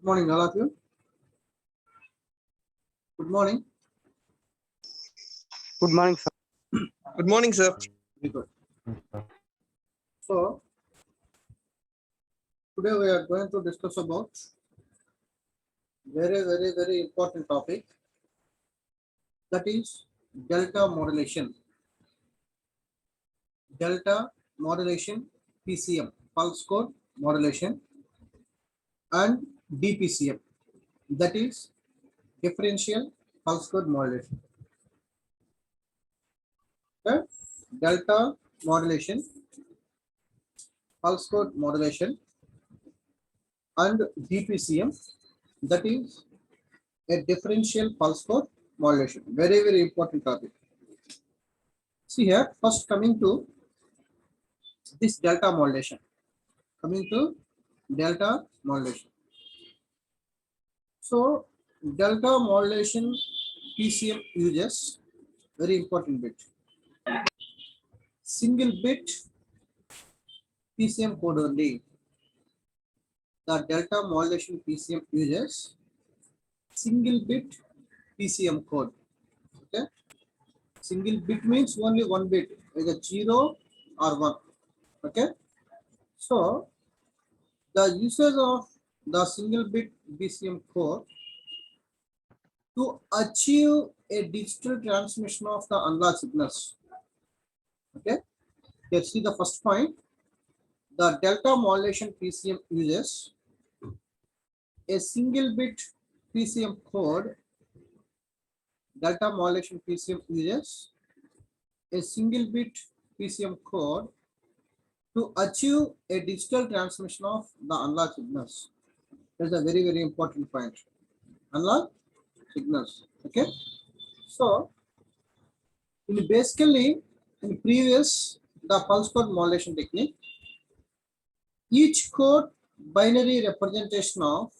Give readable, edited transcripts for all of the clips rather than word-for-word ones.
Morning, all of you. Good morning. Good morning, sir. Good morning, sir. Very good. So, today we are going to discuss about very important topic, that is delta modulation. Delta modulation, PCM, pulse code modulation, and DPCM, that is differential pulse code modulation. Okay? Delta modulation, pulse code modulation, and DPCM, that is a differential pulse code modulation. Very important topic. See here, first coming to this delta modulation. Coming to delta modulation. So delta modulation PCM uses very important bit. Single bit PCM code only. The delta modulation PCM uses single bit PCM code. Okay. Single bit means only one bit, either 0 or 1. Okay. So the usage of the single bit PCM code to achieve a digital transmission of the analog signals. Okay. Here see the first point. The delta modulation PCM uses a single bit PCM code. Delta modulation PCM uses a single bit PCM code to achieve a digital transmission of the analog signals. That's a very important point. Analog signals. Okay. So basically in previous the pulse code modulation technique, each code binary representation of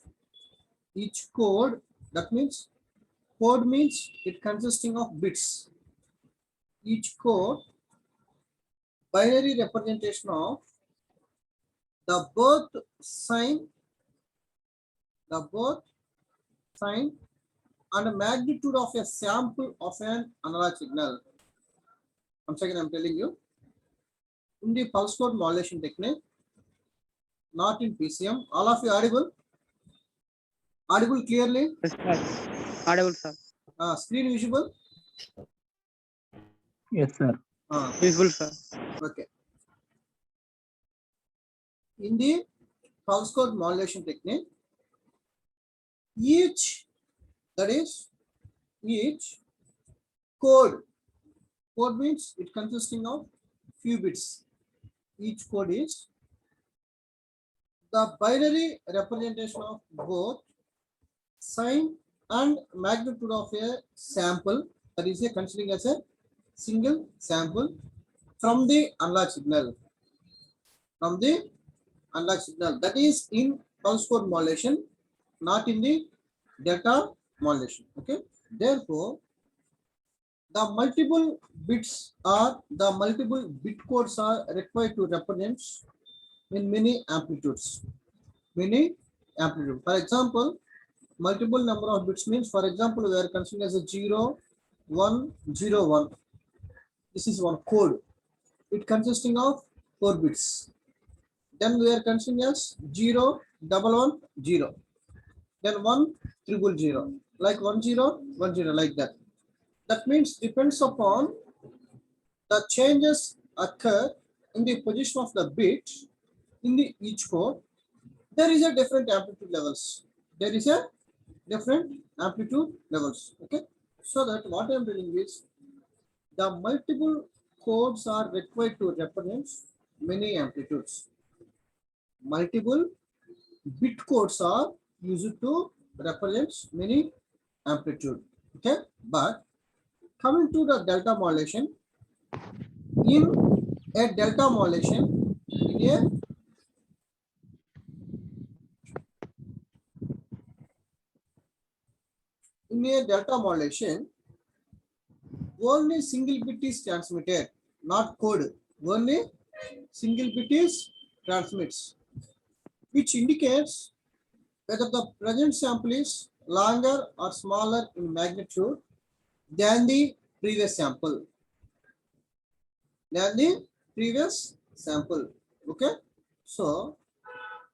each code, that means code means it consisting of bits. Each code binary representation of the birth sign and a magnitude of a sample of an analog signal. Once again, I'm telling you, in the pulse code modulation technique, not in PCM. All of you audible? Audible clearly? Yes, sir. Audible, sir. Screen visible? Yes, sir. Visible, sir. Okay. In the pulse code modulation technique, each code means it consisting of few bits. Each code is the binary representation of both sign and magnitude of a sample, that is considering as a single sample from the analog signal. That is in pulse code modulation, not in the delta modulation. Okay. Therefore, the multiple bits or the multiple bit codes are required to represent in many amplitudes. For example, multiple number of bits means, for example, we are considering as a 0, 1, 0, 1. This is one code. It consisting of 4 bits. Then we are considering as 0, 1, 1, 0. Then 1, 0, 0, like 1, 0, 1, 0, like that. That means depends upon the changes occur in the position of the bit in the each code. There is a different amplitude levels. Okay. So that what I am doing is the multiple codes are required to represent many amplitudes. Multiple bit codes are used to represent many amplitude. Okay, but coming to the delta modulation, in a delta modulation, only single bit is transmitted, not code. Only single bit is transmits, which indicates whether the present sample is longer or smaller in magnitude than the previous sample. Okay. So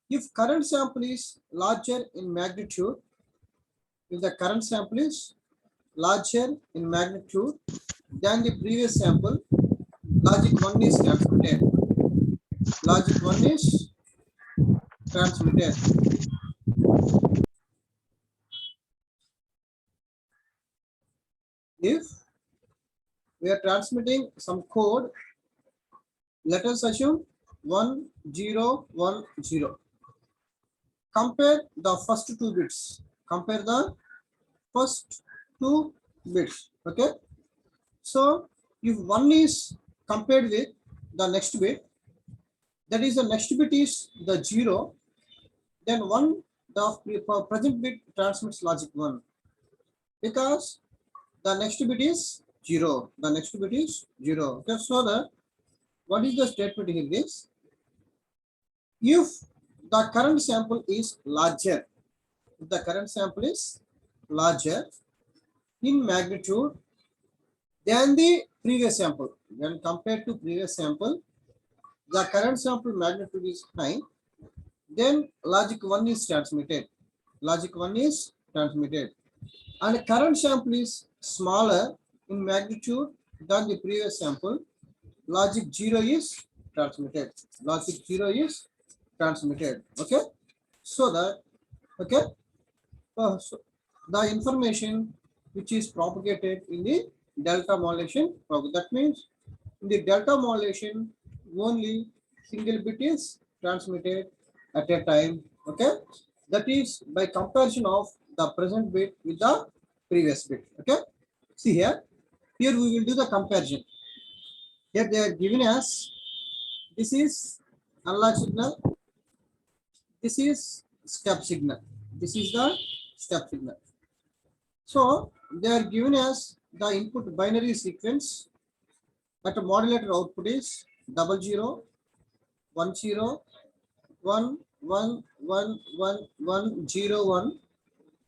if current sample is larger in magnitude, if the current sample is larger in magnitude than the previous sample, logic 1 is transmitted. Logic 1 is transmitted. If we are transmitting some code, let us assume 1010. Compare the first two bits. Compare the first two bits. Okay. So if 1 is compared with the next bit, that is the next bit is the 0, then 1 the present bit transmits logic 1 because the next bit is 0. The next bit is 0. Okay. So the what is the statement here is, if the current sample is larger, if the current sample is larger in magnitude than the previous sample, when compared to previous sample, the current sample magnitude is high, then logic 1 is transmitted. Logic 1 is transmitted. And current sample is smaller in magnitude than the previous sample, logic 0 is transmitted. Logic 0 is transmitted. Okay. So that, okay. So the information which is propagated in the delta modulation, that means in the delta modulation only single bit is transmitted at a time. Okay. That is by comparison of the present bit with the previous bit. Okay. See here we will do the comparison. Here they are giving us, this is analog signal, this is step signal, this is the step signal. So they are giving us the input binary sequence, that modulator output is 00 10 1 1 1 1 1 0 1,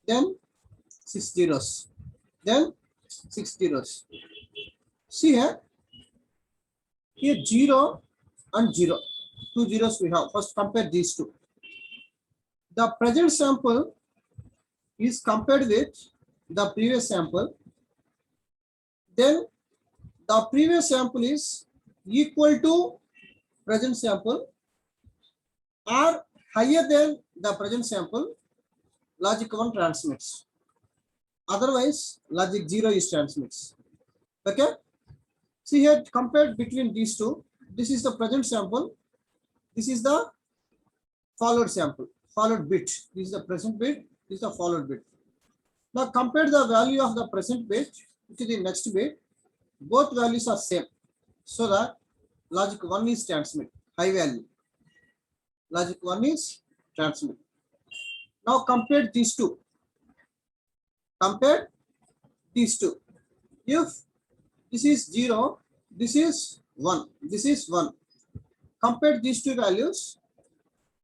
then 6 zeros, then 6 zeros. See here 0 and 0, 2 zeros we have. First compare these two. The present sample is compared with the previous sample, then the previous sample is equal to present sample or higher than the present sample, logic 1 transmits. Otherwise, logic 0 is transmits. Okay. See here, compared between these two, this is the present sample, this is the followed sample, followed bit. This is the present bit, this is the followed bit. Now compare the value of the present bit to the next bit. Both values are same. So that logic 1 is transmit, high value. Logic 1 is transmit. Now compare these two. Compare these two. If this is 0, this is 1, this is 1. Compare these two values.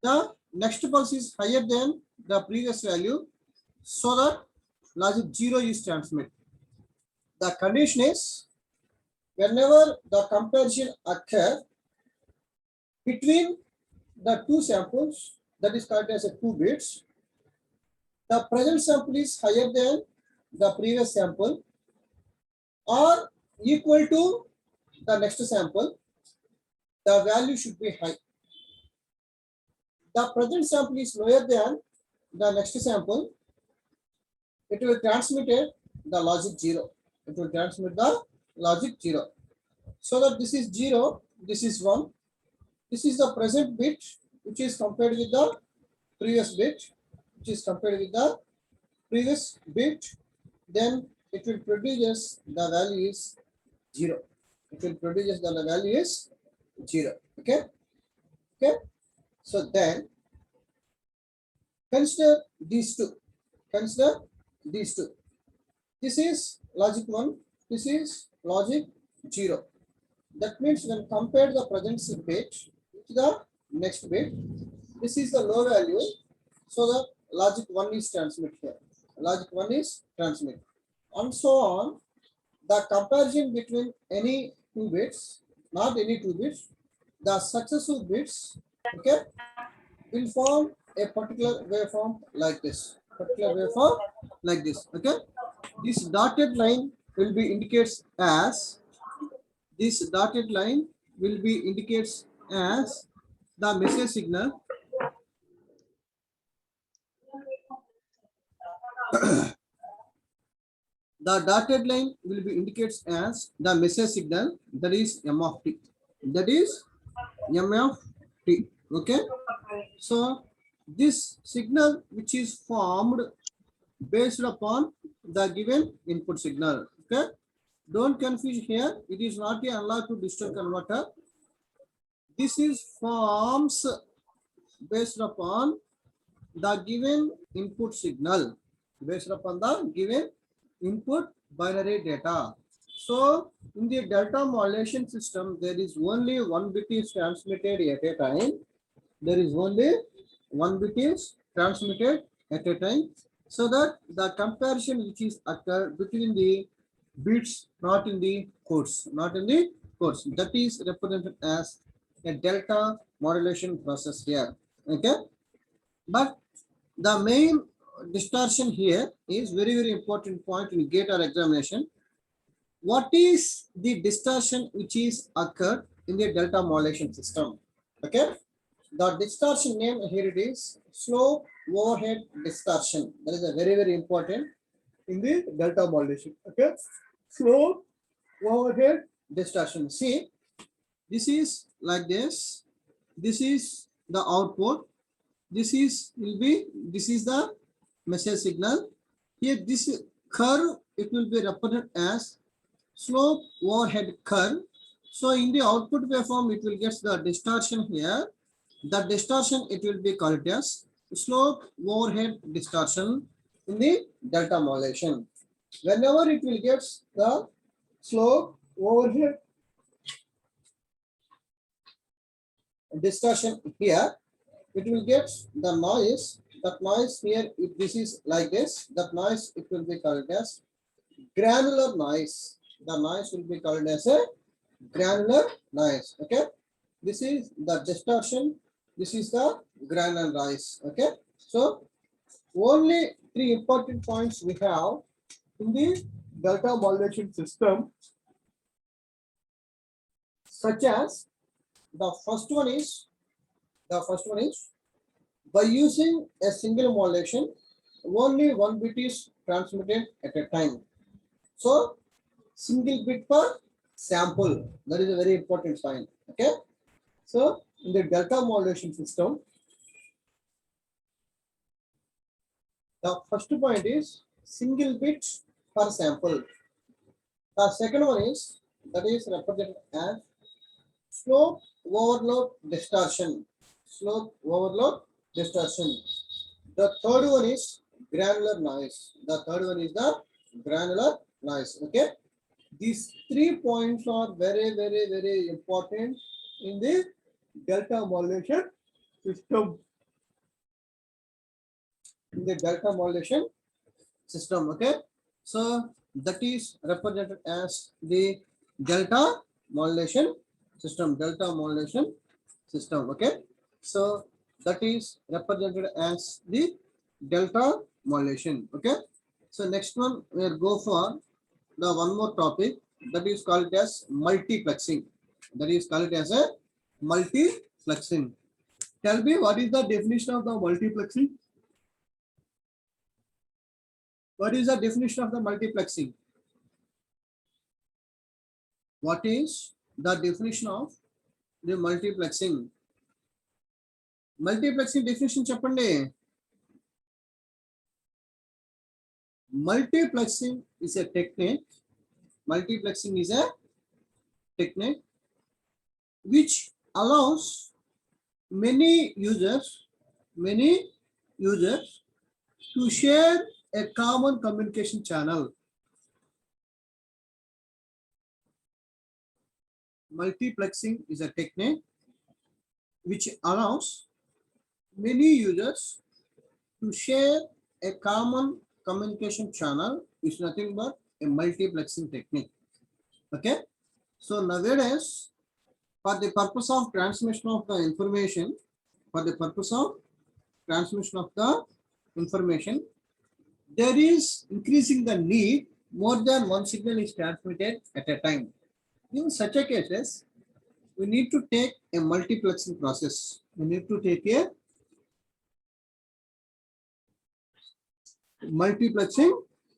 The next pulse is higher than the previous value, so that logic 0 is transmit. The condition is, whenever the comparison occurs between the two samples, that is called as a 2 bits, the present sample is higher than the previous sample or equal to the next sample, the value should be high. The present sample is lower than the next sample, it will transmit the logic 0. It will transmit the logic 0. So that this is 0, this is 1. This is the present bit which is compared with the previous bit, which is compared with the previous bit. Then it will produce the value is 0. It will produce the value is 0. Okay. Okay. So then consider these two. Consider these two. This is logic 1. This is logic 0. That means when compare the present bit with the next bit, this is the low value. So the logic 1 is transmit here. Logic 1 is transmit. And so on. The comparison between any two bits, not any two bits, the successive bits, okay, will form a particular waveform like this. Particular waveform like this. Okay. This dotted line will be indicates as this dotted line will be indicates as the message signal. The dotted line will be indicates as the message signal, that is m of t. That is m of t. Okay. So this signal which is formed based upon the given input signal. Okay. Don't confuse here. It is not the analog to digital converter. This is forms based upon the given input signal, based upon the given input binary data. So in the delta modulation system, there is only one bit is transmitted at a time. There is only one bit is transmitted at a time, so that the comparison which is occur between the bits, not in the codes, not in the codes, that is represented as a delta modulation process here. Okay. But the main distortion here is very important point in gate or examination. What is the distortion which is occurred in the delta modulation system? Okay. The distortion name here it is slope overhead distortion. That is a very important in the delta modulation. Okay. Slope overhead distortion. See, this is like this. This is the output. This is the message signal. Here this curve, it will be represented as slope overhead curve. So in the output waveform, it will get the distortion here. The distortion, it will be called as slope overhead distortion in the delta modulation. Whenever it will get the slope overhead distortion here, it will get the noise. That noise here, if this is like this, that noise, it will be called as granular noise. The noise will be called as a granular noise. Okay. This is the distortion. This is the granular noise. Okay. So only three important points we have in the delta modulation system, such as the first one is by using a single modulation, only one bit is transmitted at a time. So single bit per sample. That is a very important point. Okay. So in the delta modulation system, the first point is single bit per sample. The second one is that is represented as slope overload distortion. Slope overload distortion. The third one is granular noise. The third one is the granular noise. Okay. These 3 points are very important in the delta modulation system. In the delta modulation system. Okay. So that is represented as the delta modulation system. Delta modulation system. Okay. So that is represented as the delta modulation. Okay. So next one we'll go for the one more topic, that is called as multiplexing. That is called as a multiplexing. Tell me, what is the definition of the multiplexing? What is the definition of the multiplexing? What is the definition of the multiplexing? Multiplexing definition cheppandi. Multiplexing is a technique. Multiplexing is a technique which allows many users to share a common communication channel. Multiplexing is a technique which allows many users to share a common communication channel is nothing but a multiplexing technique. Okay. So nowadays, for the purpose of transmission of the information, for the purpose of transmission of the information, there is increasing the need more than one signal is transmitted at a time. In such a cases, we need to take a multiplexing process. We need to take a multiplexing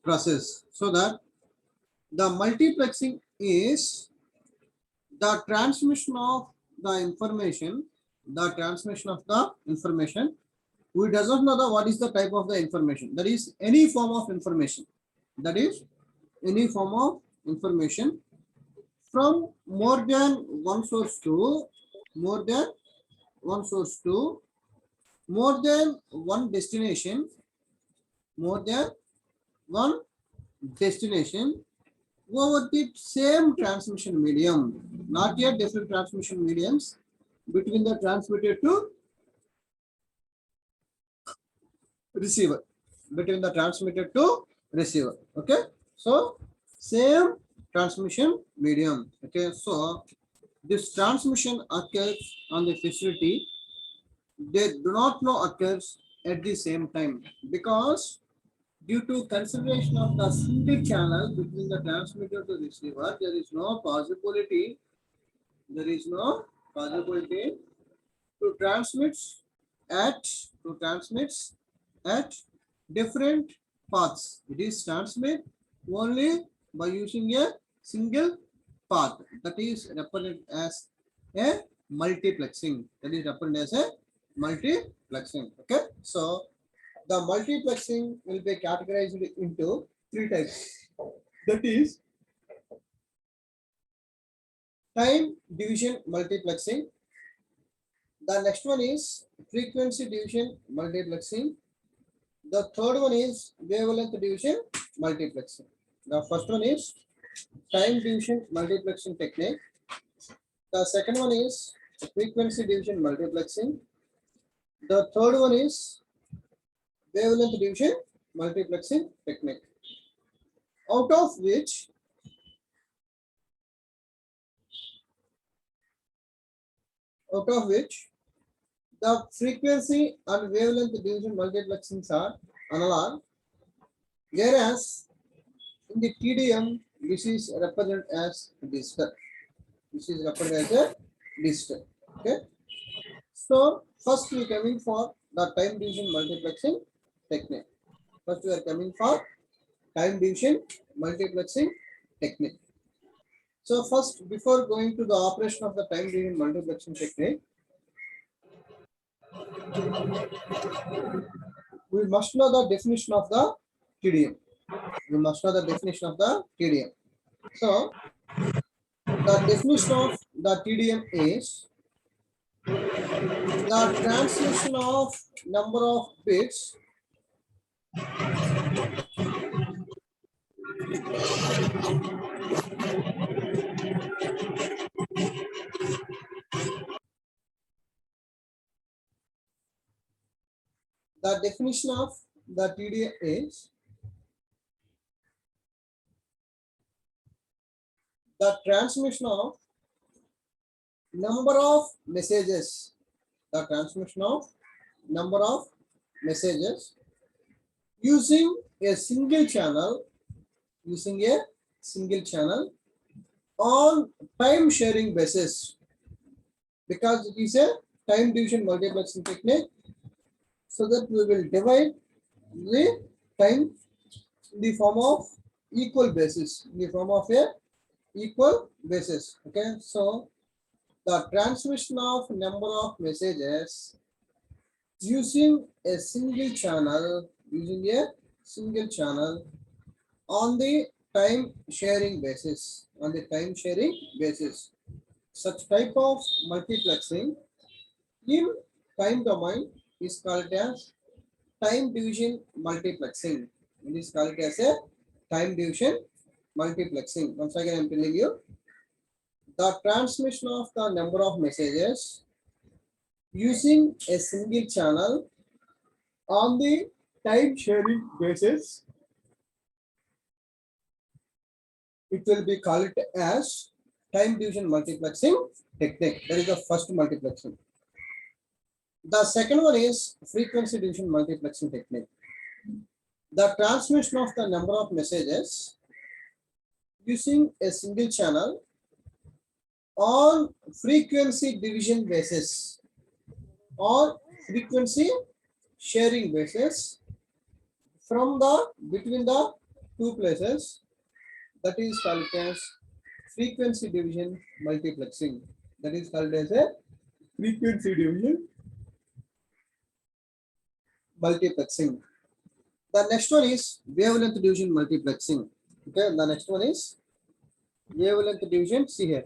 process, so that the multiplexing is the transmission of the information, we doesn't know what is the type of the information. That is any form of information. That is any form of information from more than one source to more than one destination, over the same transmission medium, not yet different transmission mediums between the transmitter to receiver, okay. So same transmission medium, okay. So this transmission occurs on the facility, they do not know occurs at the same time, because due to consideration of the single channel between the transmitter to receiver, there is no possibility to transmit at different paths. It is transmit only by using a single path. That is represented as a multiplexing. Okay. So the multiplexing will be categorized into three types. That is time division multiplexing. The next one is frequency division multiplexing. The third one is wavelength division multiplexing. The first one is time division multiplexing technique. The second one is frequency division multiplexing. The third one is wavelength division multiplexing technique. Out of which the frequency and wavelength division multiplexings are analog, whereas in the TDM this is represented as digital. Okay. So first we are coming for the time division multiplexing technique. So first, before going to the operation of the time division multiplexing technique, we must know the definition of the TDM. So the definition of the TDM is the transmission of number of bits the definition of the TDM is the transmission of number of messages. Using a single channel on time sharing basis, because it is a time division multiplexing technique, so that we will divide the time in the form of equal basis, okay. So the transmission of number of messages using a single channel on the time sharing basis. Such type of multiplexing in time domain is called as time division multiplexing. It is called as a time division multiplexing. Once again, I am telling you, the transmission of the number of messages using a single channel on the time sharing basis, it will be called as time division multiplexing technique. That is the first multiplexing. The second one is frequency division multiplexing technique. The transmission of the number of messages using a single channel on frequency division basis or frequency sharing basis from the between the two places, that is called as frequency division multiplexing. That is called as a frequency division multiplexing. The next one is wavelength division multiplexing. Okay, the next one is wavelength division. See here.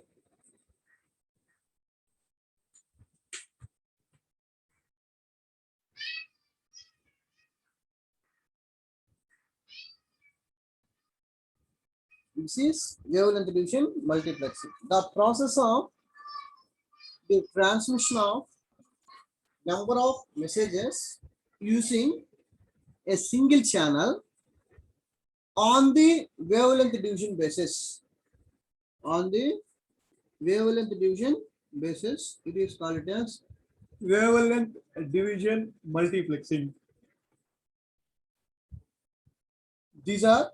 This is wavelength division multiplexing. The process of the transmission of number of messages using a single channel on the wavelength division basis. On the wavelength division basis, it is called as wavelength division multiplexing. These are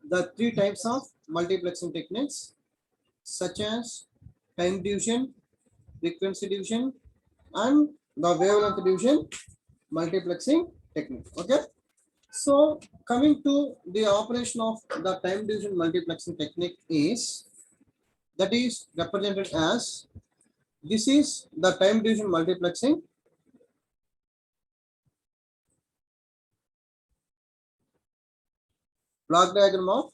the three types of multiplexing techniques, such as time division, frequency division, and the wavelength division multiplexing technique. Okay. So coming to the operation of the time division multiplexing technique is, that is represented as, this is the time division multiplexing. Block diagram of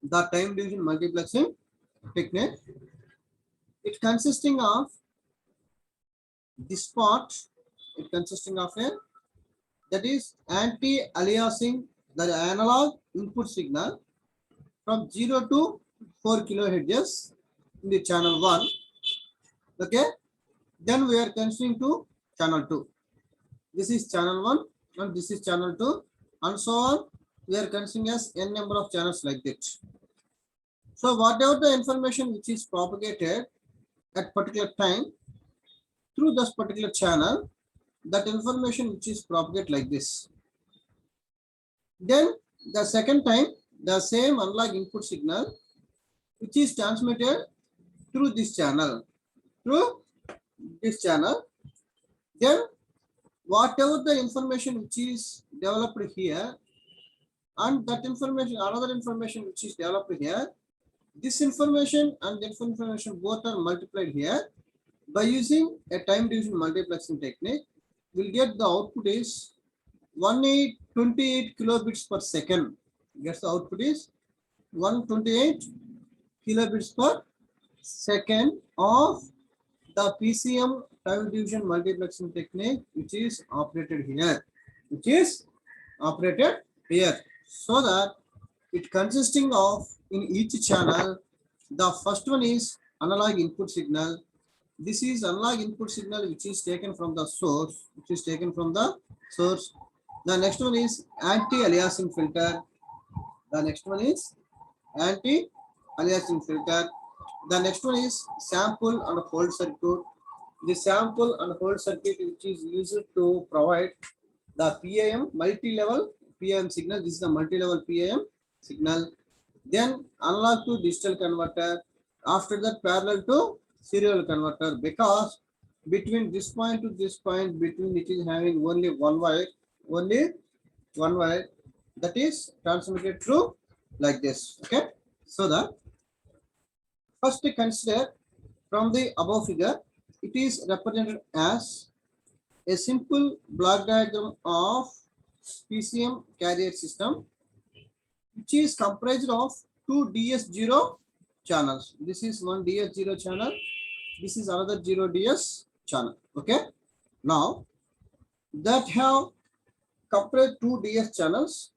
the time division multiplexing technique. It consisting of this part, it consisting of a, that is anti-aliasing the analog input signal from 0 to 4 kilohertz in the channel 1. Okay, then we are considering to channel 2. This is channel 1 and this is channel 2, and so on. We are considering as n number of channels like that. So whatever the information which is propagated at particular time through this particular channel, that information which is propagated like this. Then the second time, the same analog input signal which is transmitted through this channel, then whatever the information which is developed here, and that information, another information which is developed here, this information and that information both are multiplied here by using a time division multiplexing technique. We'll get the output is 1828 kilobits per second. Guess the output is 128 kilobits per second of the PCM time division multiplexing technique, which is operated here, so that it consisting of, in each channel, the first one is analog input signal. This is analog input signal which is taken from the source, The next one is anti-aliasing filter. The next one is anti-aliasing filter. The next one is sample and hold circuit. The sample and hold circuit which is used to provide the PAM multi-level PAM signal. This is the multi-level PAM signal. Then analog to digital converter. After that, parallel to serial converter, because between this point to this point, between it is having only one wire, that is transmitted through like this. Okay, so the first consider from the above figure, it is represented as a simple block diagram of PCM carrier system, which is comprised of two DS0 channels. This is one DS0 channel. This is another 0DS channel. Okay. Now that have comprised two DS channels.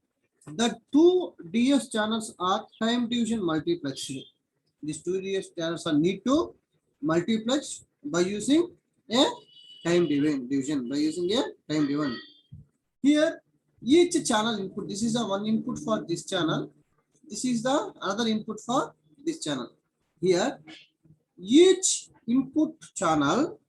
The two DS channels are time division multiplexing. These two DS channels are need to multiplex by using a time division by using a time division. Here, each channel input, this is the one input for this channel. This is the another input for this channel. Here, each input channel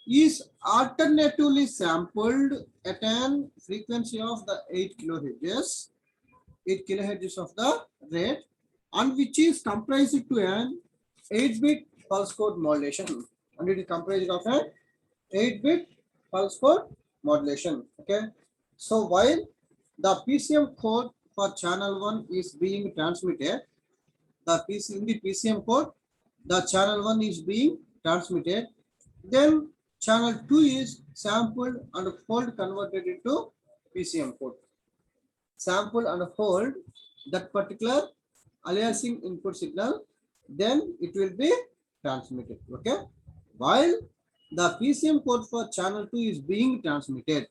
is alternatively sampled at an frequency of the 8 kilohertz of the rate, and which is comprised to an 8-bit pulse code modulation, and it is comprised of an 8-bit pulse code modulation. Okay, so while the PCM code for channel 1 is being transmitted, in the PCM code, the channel 1 is being transmitted, then channel 2 is sampled and hold converted into PCM code. Sample and hold that particular aliasing input signal, then it will be transmitted. Okay, while the PCM code for channel 2 is being transmitted.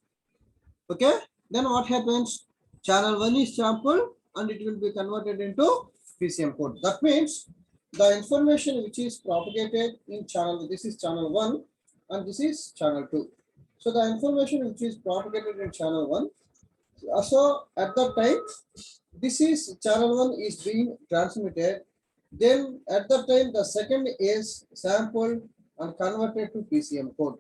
Okay, then what happens? Channel 1 is sampled and it will be converted into PCM code. That means the information which is propagated in channel, this is channel 1 and this is channel 2. So the information which is propagated in channel 1, so at that time, this is channel 1 is being transmitted. Then at that time, the second is sampled and converted to PCM code.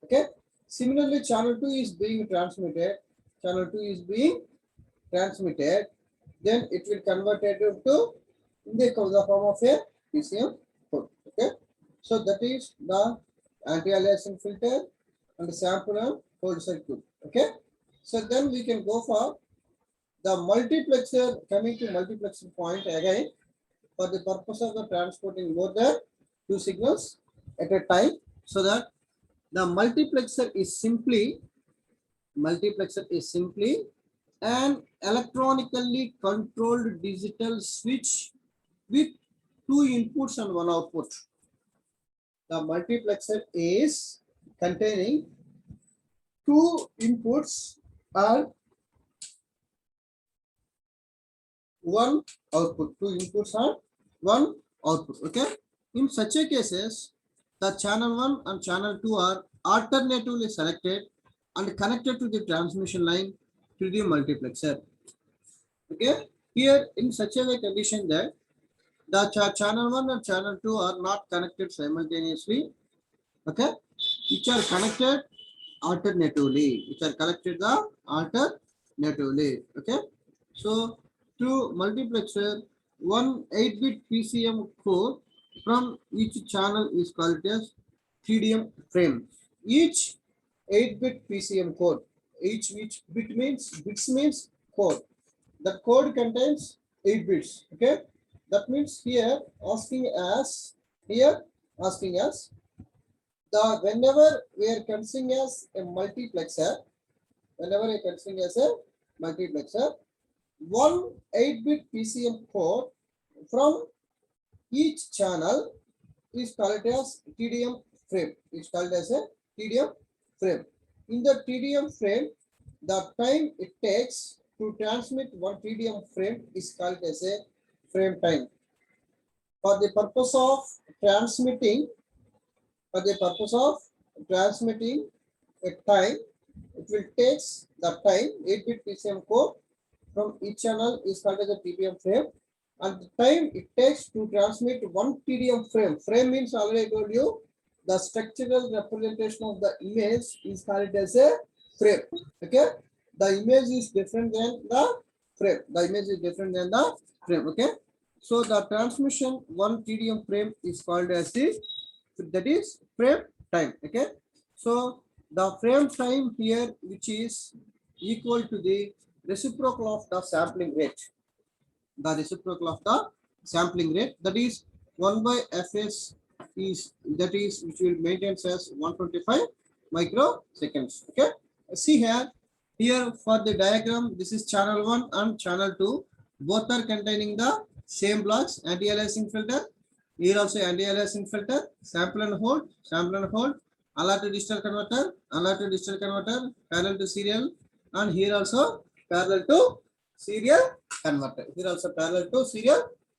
Okay. Similarly, channel 2 is being transmitted. Then it will convert it to in the form of a PCM code. Okay. So that is the anti-aliasing filter and the sample and hold circuit. Okay. So then we can go for the multiplexer. Coming to multiplexer point again, for the purpose of the transporting more than 2 signals at a time, so that the multiplexer is simply an electronically controlled digital switch with 2 inputs and 1 output. The multiplexer is containing 2 inputs and 1 output. 2 inputs and 1 output. Okay. In such a cases, the channel 1 and channel 2 are alternatively selected and connected to the transmission line to the multiplexer. Okay. Here, in such a way condition that the channel 1 and channel 2 are not connected simultaneously. Okay. Which are connected alternatively. Okay. So, to multiplexer, one 8-bit PCM code from each channel is called as TDM frame. Each 8-bit PCM code, each bit means code. The code contains 8 bits. Okay, that means here asking us the whenever we are considering as a multiplexer, one 8-bit PCM code from each channel is called as TDM frame. It's called as a TDM frame. In the TDM frame, the time it takes to transmit one TDM frame is called as a frame time. For the purpose of transmitting a time, it will take the time 8-bit PCM code from each channel is called as a TDM frame, and the time it takes to transmit one TDM frame. Frame means already I told you the structural representation of the image is called as a frame. Okay, the image is different than the frame. Okay, so the transmission one TDM frame is called as that is frame time. Okay, so the frame time here, which is equal to the reciprocal of the sampling rate. That is 1 by fs is which will maintain as 125 microseconds. Okay, see here for the diagram, this is channel 1 and channel 2, both are containing the same blocks, anti-aliasing filter. Here also anti-aliasing filter, sample and hold, analog to digital converter, parallel to serial, and here also parallel to serial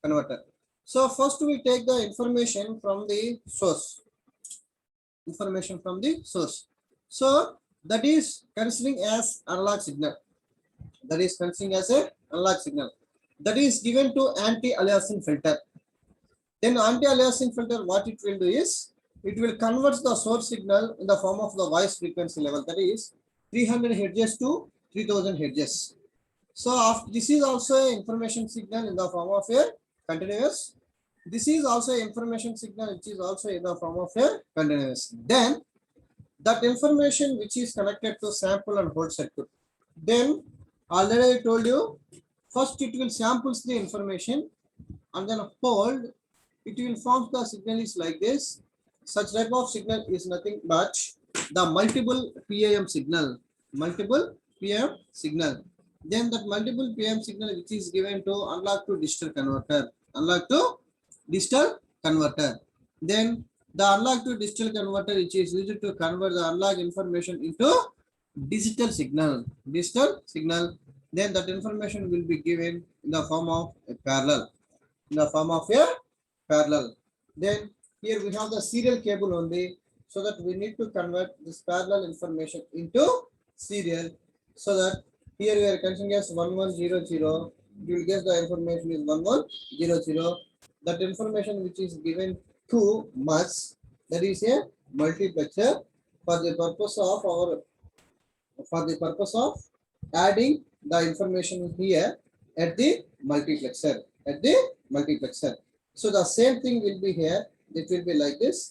converter. So first we take the information from the source. Information from the source. So that is considering as analog signal. That is considering as a analog signal. That is given to anti-aliasing filter. Then anti-aliasing filter, what it will do is, it will convert the source signal in the form of the voice frequency level. That is 300 hertz to 3000 hertz. So this is also an information signal in the form of a continuous. This is also information signal which is also in the form of a continuous. Then that information which is connected to sample and hold circuit. Then already I told you, first it will samples the information and then hold. It will form the signal is like this. Such type of signal is nothing but the multiple PAM signal. Multiple PAM signal. Then that multiple PAM signal which is given to analog to digital converter. Analog to digital converter. Then the analog to digital converter which is used to convert the analog information into digital signal. Digital signal. Then that information will be given in the form of a parallel. In the form of a parallel. Then here we have the serial cable only, so that we need to convert this parallel information into serial, so that here we are considering as 1100. You will guess the information is 1100. That information which is given to us, that is a multiplexer for the purpose of adding the information here at the multiplexer. So the same thing will be here. It will be like this.